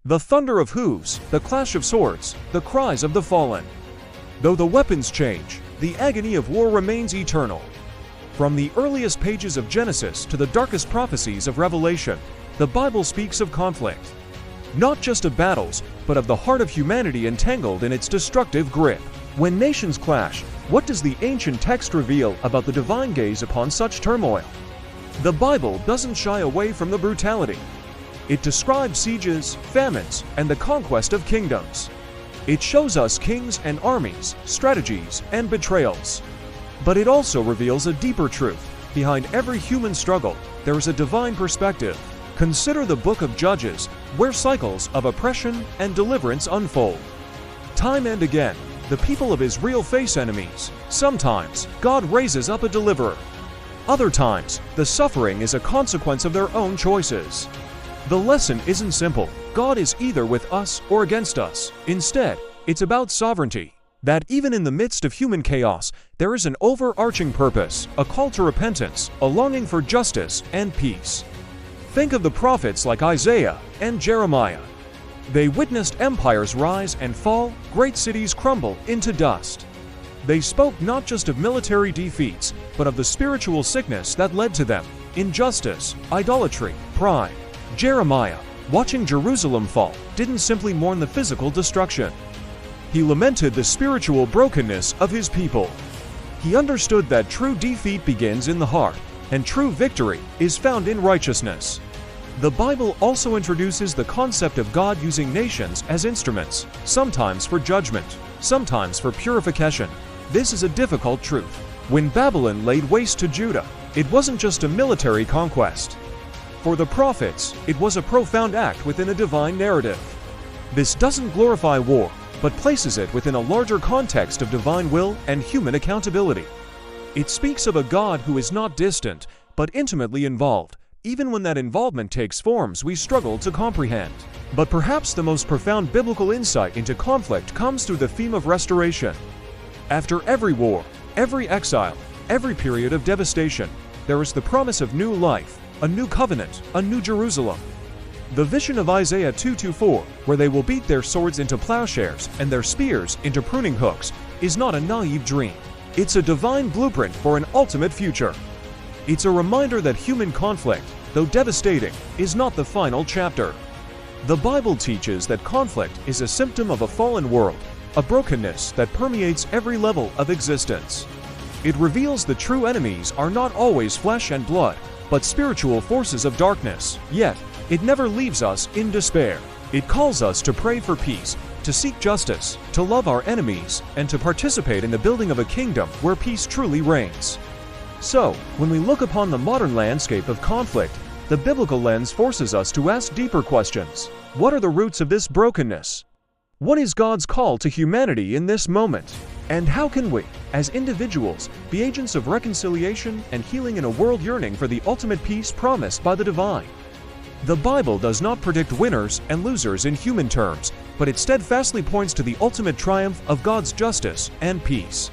The thunder of hooves, the clash of swords, the cries of the fallen. Though the weapons change, the agony of war remains eternal. From the earliest pages of Genesis to the darkest prophecies of Revelation, the Bible speaks of conflict. Not just of battles, but of the heart of humanity entangled in its destructive grip. When nations clash, what does the ancient text reveal about the divine gaze upon such turmoil? The Bible doesn't shy away from the brutality. It describes sieges, famines, and the conquest of kingdoms. It shows us kings and armies, strategies, and betrayals. But it also reveals a deeper truth. Behind every human struggle, there is a divine perspective. Consider the book of Judges, where cycles of oppression and deliverance unfold. Time and again, the people of Israel face enemies. Sometimes, God raises up a deliverer. Other times, the suffering is a consequence of their own choices. The lesson isn't simple. God is either with us or against us. Instead, it's about sovereignty. That even in the midst of human chaos, there is an overarching purpose, a call to repentance, a longing for justice and peace. Think of the prophets like Isaiah and Jeremiah. They witnessed empires rise and fall, great cities crumble into dust. They spoke not just of military defeats, but of the spiritual sickness that led to them: injustice, idolatry, pride. Jeremiah, watching Jerusalem fall, didn't simply mourn the physical destruction. He lamented the spiritual brokenness of his people. He understood that true defeat begins in the heart, and true victory is found in righteousness. The Bible also introduces the concept of God using nations as instruments, sometimes for judgment, sometimes for purification. This is a difficult truth. When Babylon laid waste to Judah, it wasn't just a military conquest. For the prophets, it was a profound act within a divine narrative. This doesn't glorify war, but places it within a larger context of divine will and human accountability. It speaks of a God who is not distant, but intimately involved, even when that involvement takes forms we struggle to comprehend. But perhaps the most profound biblical insight into conflict comes through the theme of restoration. After every war, every exile, every period of devastation, there is the promise of new life, a new covenant, a new Jerusalem. The vision of Isaiah 2:4, where they will beat their swords into plowshares and their spears into pruning hooks, is not a naive dream. It's a divine blueprint for an ultimate future. It's a reminder that human conflict, though devastating, is not the final chapter. The Bible teaches that conflict is a symptom of a fallen world, a brokenness that permeates every level of existence. It reveals the true enemies are not always flesh and blood, but spiritual forces of darkness. Yet, it never leaves us in despair. It calls us to pray for peace, to seek justice, to love our enemies, and to participate in the building of a kingdom where peace truly reigns. So, when we look upon the modern landscape of conflict, the biblical lens forces us to ask deeper questions. What are the roots of this brokenness? What is God's call to humanity in this moment? And how can we, as individuals, be agents of reconciliation and healing in a world yearning for the ultimate peace promised by the divine? The Bible does not predict winners and losers in human terms, but it steadfastly points to the ultimate triumph of God's justice and peace.